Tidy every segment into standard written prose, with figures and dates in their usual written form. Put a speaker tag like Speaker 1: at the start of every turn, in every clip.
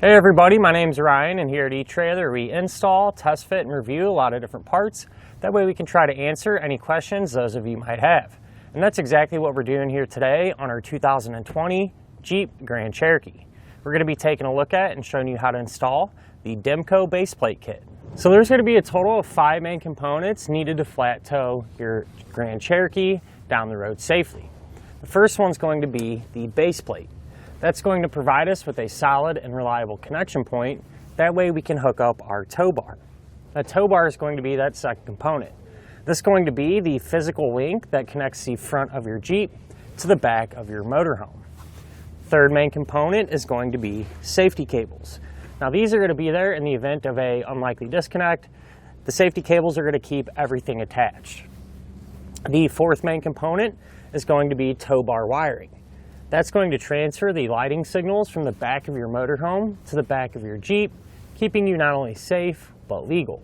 Speaker 1: Hey everybody, my name's Ryan, and here at eTrailer we install, test fit, and review a lot of different parts. That way we can try to answer any questions those of you might have. And that's exactly what we're doing here today on our 2020 Jeep Grand Cherokee. We're going to be taking a look at and showing you how to install the Demco Base Plate Kit. So there's going to be a total of 5 main components needed to flat tow your Grand Cherokee down the road safely. The first one's going to be the base plate. That's going to provide us with a solid and reliable connection point. That way we can hook up our tow bar. That tow bar is going to be that second component. This is going to be the physical link that connects the front of your Jeep to the back of your motorhome. Third main component is going to be safety cables. Now these are going to be there in the event of an unlikely disconnect. The safety cables are going to keep everything attached. The fourth main component is going to be tow bar wiring. That's going to transfer the lighting signals from the back of your motorhome to the back of your Jeep, keeping you not only safe, but legal.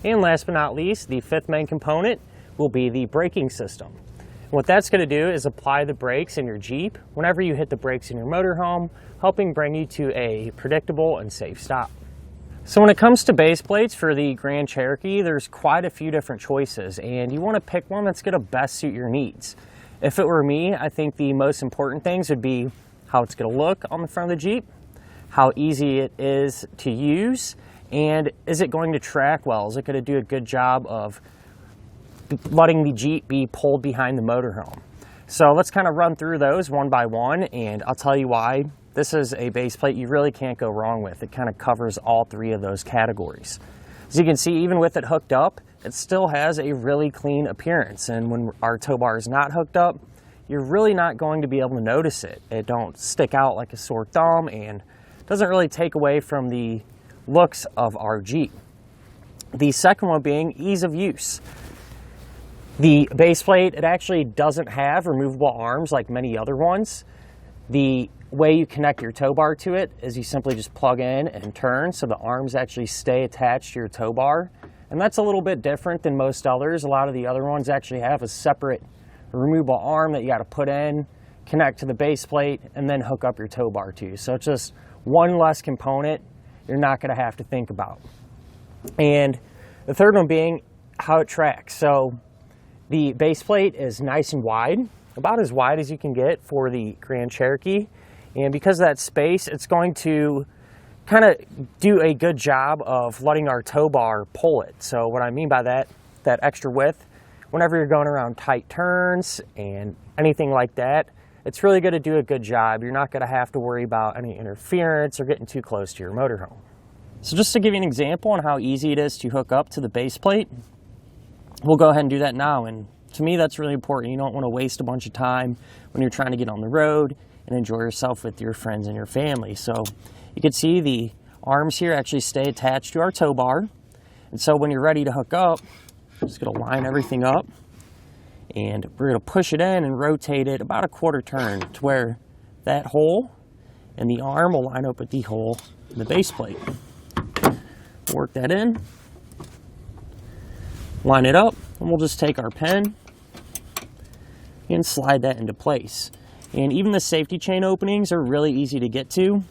Speaker 1: And last but not least, the fifth main component will be the braking system. What that's going to do is apply the brakes in your Jeep whenever you hit the brakes in your motorhome, helping bring you to a predictable and safe stop. So when it comes to base plates for the Grand Cherokee, there's quite a few different choices, and you want to pick one that's going to best suit your needs. If it were me, I think the most important things would be how it's going to look on the front of the Jeep, how easy it is to use, and is it going to track well? Is it going to do a good job of letting the Jeep be pulled behind the motorhome? So let's kind of run through those one by one, and I'll tell you why this is a base plate you really can't go wrong with. It kind of covers all 3 of those categories. As you can see, even with it hooked up, it still has a really clean appearance, and when our tow bar is not hooked up, you're really not going to be able to notice it. It don't stick out like a sore thumb and doesn't really take away from the looks of our Jeep. The second one being ease of use. The base plate, it actually doesn't have removable arms like many other ones. The way you connect your tow bar to it is you simply just plug in and turn, so the arms actually stay attached to your tow bar. And that's a little bit different than most others. A lot of the other ones actually have a separate removable arm that you got to put in, connect to the base plate, and then hook up your tow bar to. So it's just one less component you're not going to have to think about. And the third one being how it tracks. So the base plate is nice and wide, about as wide as you can get for the Grand Cherokee. And because of that space, it's going to kind of do a good job of letting our tow bar pull it. So what I mean by that extra width, whenever you're going around tight turns and anything like that, it's really going to do a good job. You're not going to have to worry about any interference or getting too close to your motorhome. So just to give you an example on how easy it is to hook up to the base plate, we'll go ahead and do that now. And to me, that's really important. You don't want to waste a bunch of time when you're trying to get on the road and enjoy yourself with your friends and your family. So you can see the arms here actually stay attached to our tow bar. And so when you're ready to hook up, I'm just going to line everything up, and we're going to push it in and rotate it about a quarter turn to where that hole and the arm will line up with the hole in the base plate. Work that in, line it up, and we'll just take our pen and slide that into place. And even the safety chain openings are really easy to get to.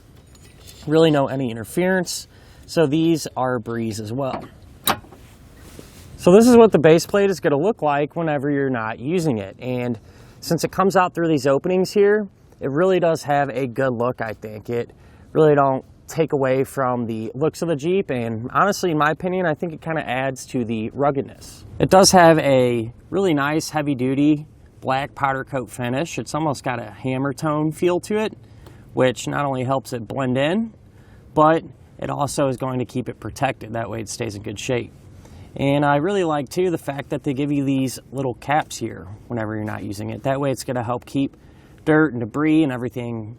Speaker 1: Really no any interference, so these are a breeze as well. So this is what the base plate is going to look like whenever you're not using it, and since it comes out through these openings here, it really does have a good look. I think it really don't take away from the looks of the Jeep, and honestly, in my opinion, I think it kind of adds to the ruggedness. It does have a really nice heavy-duty black powder coat finish. It's almost got a hammer tone feel to it, which not only helps it blend in, but it also is going to keep it protected. That way it stays in good shape. And I really like too the fact that they give you these little caps here whenever you're not using it. That way it's going to help keep dirt and debris and everything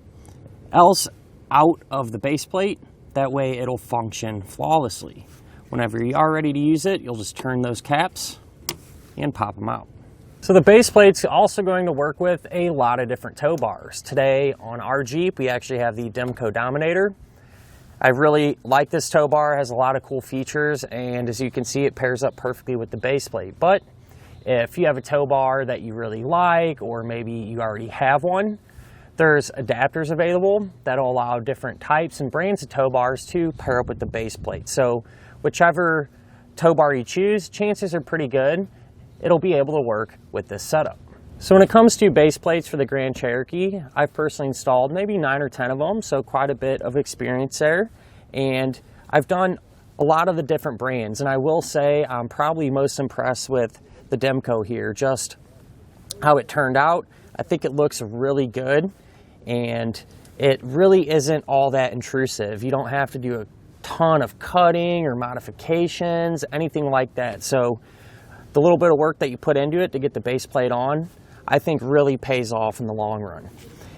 Speaker 1: else out of the base plate. That way it'll function flawlessly. Whenever you are ready to use it, you'll just turn those caps and pop them out. So the base plate's also going to work with a lot of different tow bars. Today on our Jeep, we actually have the Demco Dominator. I really like this tow bar. It has a lot of cool features, and as you can see, it pairs up perfectly with the base plate. But if you have a tow bar that you really like, or maybe you already have one, There's adapters available that'll allow different types and brands of tow bars to pair up with the base plate. So whichever tow bar you choose, chances are pretty good it'll be able to work with this setup. So when it comes to base plates for the Grand Cherokee, I've personally installed maybe 9 or 10 of them, so quite a bit of experience there. And I've done a lot of the different brands, and I will say I'm probably most impressed with the Demco here, just how it turned out. I think it looks really good, and it really isn't all that intrusive. You don't have to do a ton of cutting or modifications, anything like that. So the little bit of work that you put into it to get the base plate on, I think really pays off in the long run.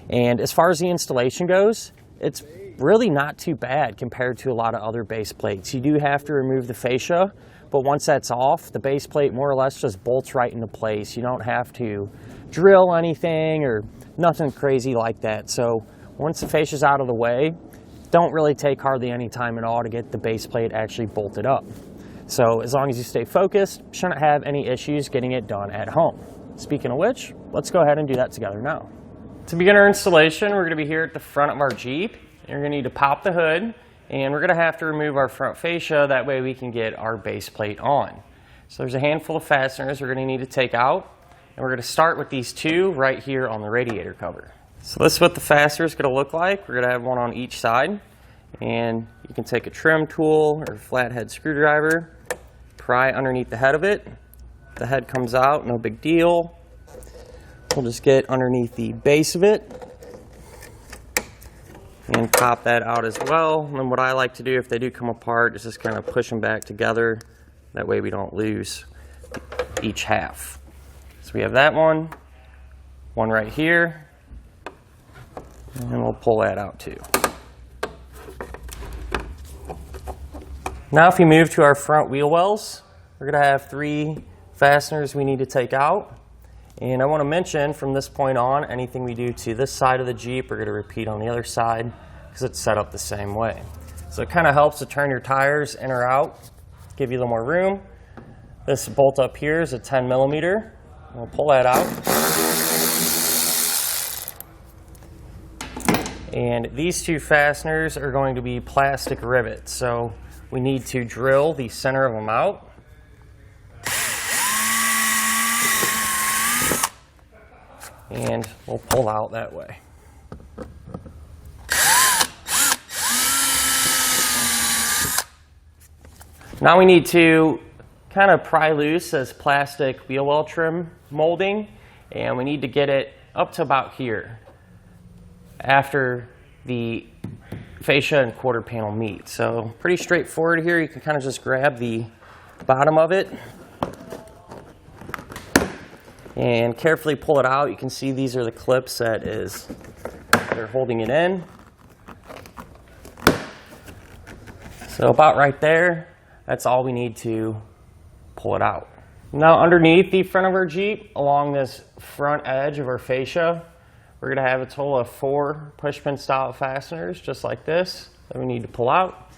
Speaker 1: And as far as the installation goes, it's really not too bad compared to a lot of other base plates. You do have to remove the fascia, but once that's off, the base plate more or less just bolts right into place. You don't have to drill anything or nothing crazy like that. So once the fascia's out of the way, don't really take hardly any time at all to get the base plate actually bolted up. So as long as you stay focused, shouldn't have any issues getting it done at home. Speaking of which, let's go ahead and do that together now. To begin our installation, we're going to be here at the front of our Jeep. You're going to need to pop the hood, and we're going to have to remove our front fascia. That way we can get our base plate on. So there's a handful of fasteners we're going to need to take out, and we're going to start with these two right here on the radiator cover. So this is what the fastener is going to look like. We're going to have one on each side, and you can take a trim tool or flathead screwdriver, pry underneath the head of it. The head comes out, no big deal. We'll just get underneath the base of it and pop that out as well. And what I like to do if they do come apart is just kind of push them back together. That way we don't lose each half. So we have that one right here, and we'll pull that out too. Now if we move to our front wheel wells, we're going to have 3 fasteners we need to take out. And I want to mention from this point on, anything we do to this side of the Jeep, we're going to repeat on the other side because it's set up the same way. So it kind of helps to turn your tires in or out, give you a little more room. This bolt up here is a 10 millimeter. We'll pull that out. And these 2 fasteners are going to be plastic rivets. So we need to drill the center of them out. And we'll pull out that way. Now we need to kind of pry loose this plastic wheel well trim molding, and we need to get it up to about here after the fascia and quarter panel meet. So pretty straightforward here. You can kind of just grab the bottom of it and carefully pull it out. You can see these are the clips they're holding it in. So about right there, that's all we need to pull it out. Now underneath the front of our Jeep, along this front edge of our fascia, we're going to have a total of 4 pushpin style fasteners, just like this, that we need to pull out.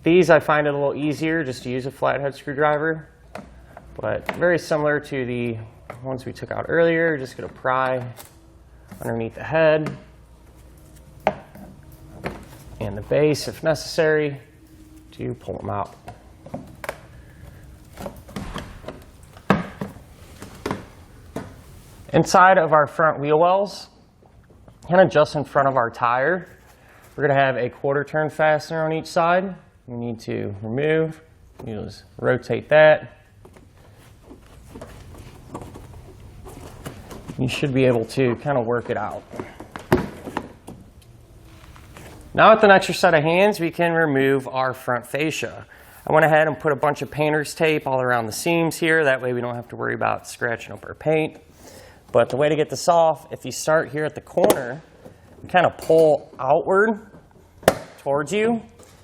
Speaker 1: These I find it a little easier just to use a flathead screwdriver, but very similar to the ones we took out earlier. Just going to pry underneath the head and the base if necessary to pull them out. Inside of our front wheel wells, kind of just in front of our tire, we're going to have a quarter turn fastener on each side. We need to remove, you just rotate that. You should be able to kind of work it out. Now with an extra set of hands, we can remove our front fascia. I went ahead and put a bunch of painter's tape all around the seams here. That way we don't have to worry about scratching up our paint. But the way to get this off, if you start here at the corner, you kind of pull outward towards you,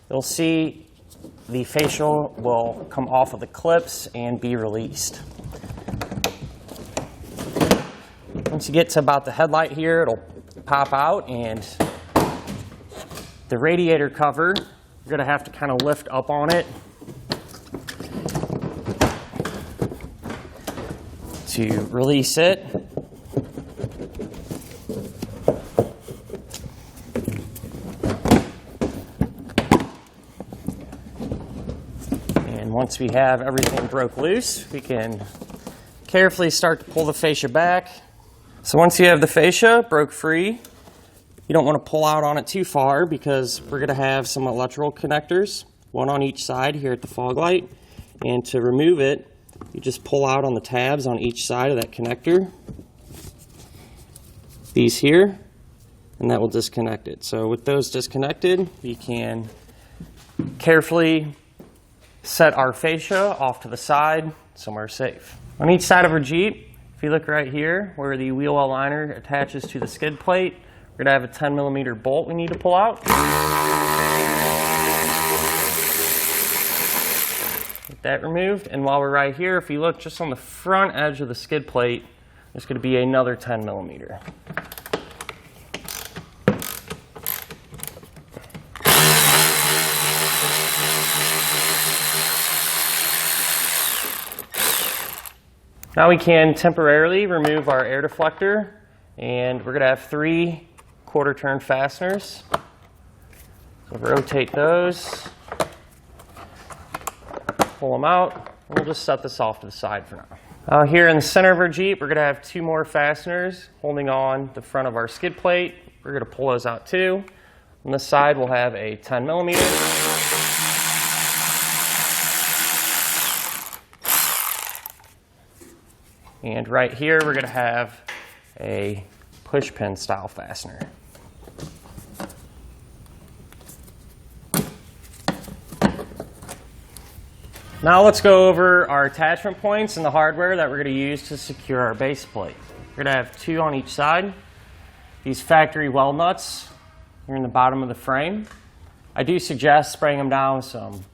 Speaker 1: you'll see the fascia will come off of the clips and be released. Once you get to about the headlight here, it'll pop out, and the radiator cover, you're going to have to kind of lift up on it to release it. And once we have everything broke loose, we can carefully start to pull the fascia back. So once you have the fascia broke free, you don't want to pull out on it too far because we're going to have some electrical connectors, one on each side here at the fog light. And to remove it, you just pull out on the tabs on each side of that connector, these here, and that will disconnect it. So with those disconnected, we can carefully set our fascia off to the side, somewhere safe. On each side of our Jeep, if you look right here where the wheel well liner attaches to the skid plate, we're going to have a 10mm bolt we need to pull out. Get that removed, and while we're right here, if you look just on the front edge of the skid plate, there's going to be another 10mm. Now we can temporarily remove our air deflector, and we're going to have 3 quarter-turn fasteners. So rotate those, pull them out, and we'll just set this off to the side for now. Here in the center of our Jeep, we're going to have 2 more fasteners holding on the front of our skid plate. We're going to pull those out too. On this side, we'll have a 10mm. And right here, we're going to have a push pin style fastener. Now let's go over our attachment points and the hardware that we're going to use to secure our base plate. We're going to have 2 on each side. These factory weld nuts are in the bottom of the frame. I do suggest spraying them down with some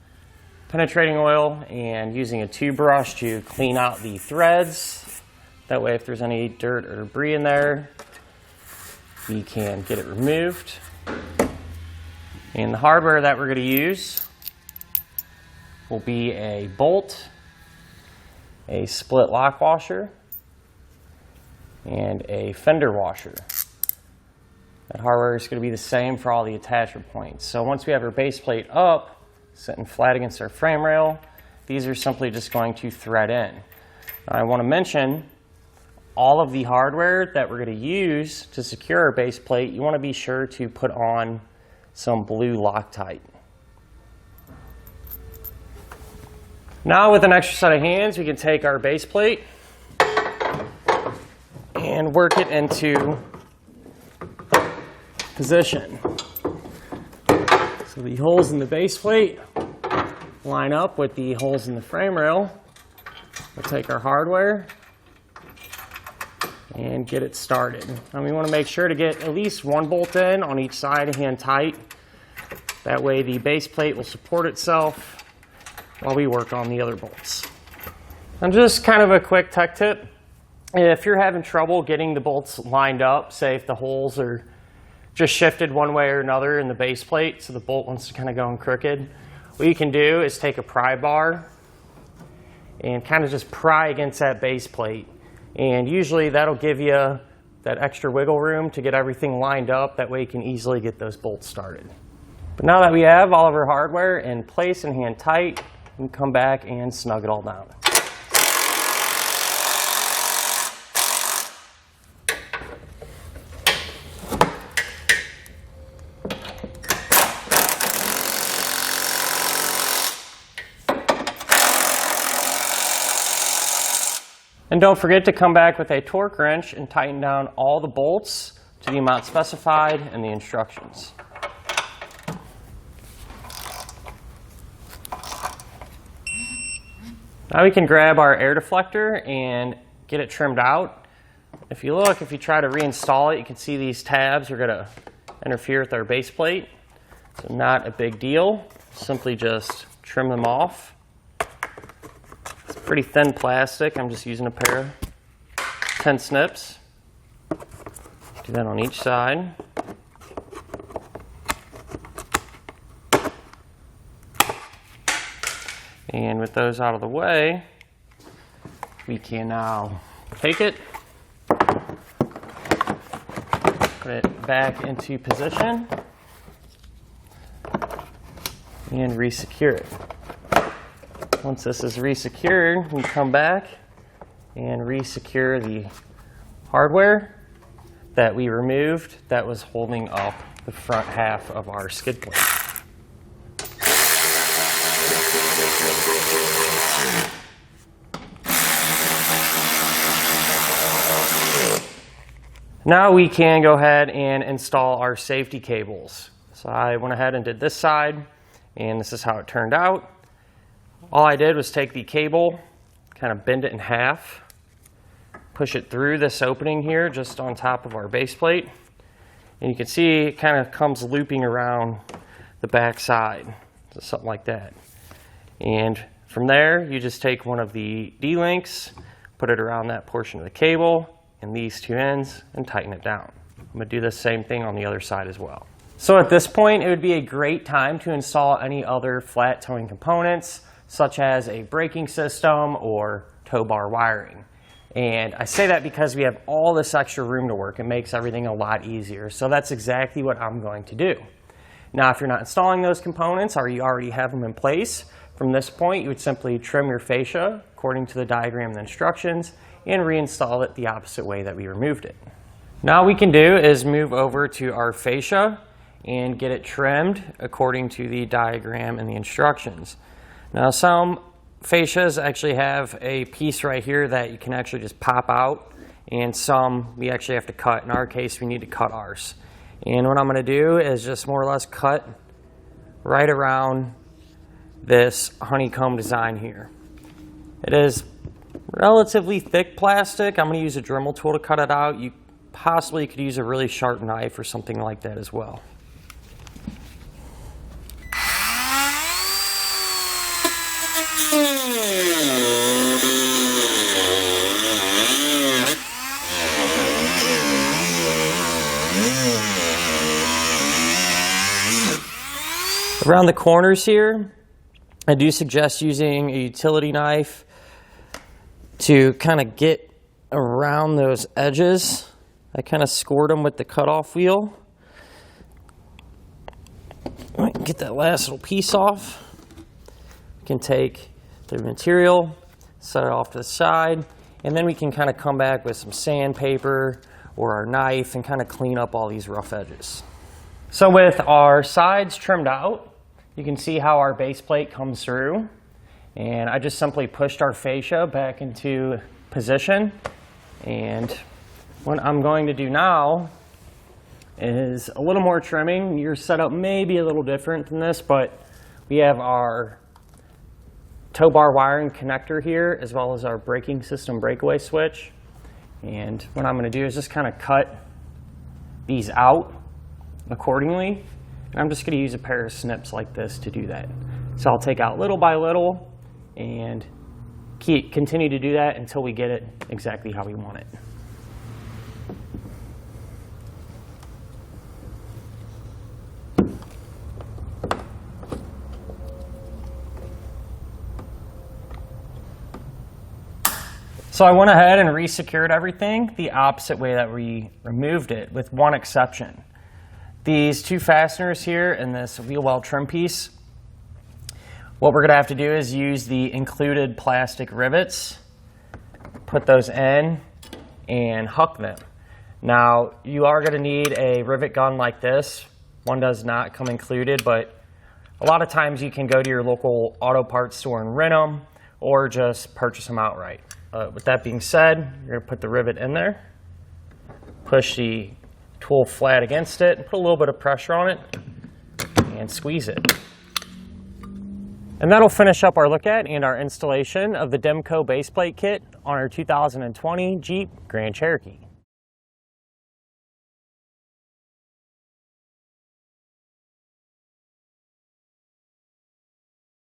Speaker 1: penetrating oil and using a tube brush to clean out the threads. That way, if there's any dirt or debris in there, we can get it removed. And the hardware that we're going to use will be a bolt, a split lock washer, and a fender washer. That hardware is going to be the same for all the attachment points. So once we have our base plate up, sitting flat against our frame rail, these are simply just going to thread in. Now, I want to mention all of the hardware that we're going to use to secure our base plate, you want to be sure to put on some blue Loctite. Now with an extra set of hands, we can take our base plate and work it into position. So the holes in the base plate line up with the holes in the frame rail. We'll take our hardware and get it started. And we want to make sure to get at least 1 bolt in on each side, hand tight. That way the base plate will support itself while we work on the other bolts. And just kind of a quick tech tip, if you're having trouble getting the bolts lined up, say if the holes are just shifted one way or another in the base plate, so the bolt wants to kind of go in crooked, what you can do is take a pry bar and kind of just pry against that base plate. And usually that'll give you that extra wiggle room to get everything lined up. That way you can easily get those bolts started. But now that we have all of our hardware in place and hand tight, we can come back and snug it all down. And don't forget to come back with a torque wrench and tighten down all the bolts to the amount specified in the instructions. Now we can grab our air deflector and get it trimmed out. If you try to reinstall it, you can see these tabs are going to interfere with our base plate. So not a big deal. Simply just trim them off. It's pretty thin plastic. I'm just using a pair of 10 snips. Do that on each side. And with those out of the way, we can now take it, put it back into position, and re-secure it. once this is resecured, we come back and resecure the hardware that we removed that was holding up the front half of our skid plate. Now we can go ahead and install our safety cables. So I went ahead and did this side, and this is how it turned out. All I did was take the cable, kind of bend it in half, push it through this opening here just on top of our base plate, and you can see it kind of comes looping around the back side, so something like that. And from there, you just take one of the D-links, put it around that portion of the cable, and these two ends, and tighten it down. I'm going to do the same thing on the other side as well. So at this point, it would be a great time to install any other flat towing components, such as a braking system or tow bar wiring. And I say that because we have all this extra room to work. It makes everything a lot easier. So that's exactly what I'm going to do. Now, if you're not installing those components or you already have them in place, from this point, you would simply trim your fascia according to the diagram and instructions and reinstall it the opposite way that we removed it. Now what we can do is move over to our fascia and get it trimmed according to the diagram and the instructions. Now some fascias actually have a piece right here that you can actually just pop out, and some we actually have to cut. In our case, we need to cut ours. And what I'm going to do is just more or less cut right around this honeycomb design here. It is relatively thick plastic. I'm going to use a Dremel tool to cut it out. You possibly could use a really sharp knife or something like that as well. Around the corners here, I do suggest using a utility knife to kind of get around those edges. I kind of scored them with the cutoff wheel. Get that last little piece off. We can take the material, set it off to the side, and then we can kind of come back with some sandpaper or our knife and kind of clean up all these rough edges. So with our sides trimmed out, you can see how our base plate comes through. And I just simply pushed our fascia back into position. And what I'm going to do now is a little more trimming. Your setup may be a little different than this, but we have our tow bar wiring connector here, as well as our braking system breakaway switch. And what I'm going to do is just kind of cut these out accordingly. And I'm just going to use a pair of snips like this to do that. So I'll take out little by little and continue to do that until we get it exactly how we want it. So I went ahead and resecured everything the opposite way that we removed it, with one exception. These two fasteners here and this wheel well trim piece, what we're going to have to do is use the included plastic rivets, put those in, and huck them. Now, you are going to need a rivet gun like this. One does not come included, but a lot of times you can go to your local auto parts store and rent them, or just purchase them outright. With that being said, you're going to put the rivet in there, push the tool flat against it, and put a little bit of pressure on it, and squeeze it. And that'll finish up our look at and our installation of the Demco Base Plate Kit on our 2020 Jeep Grand Cherokee.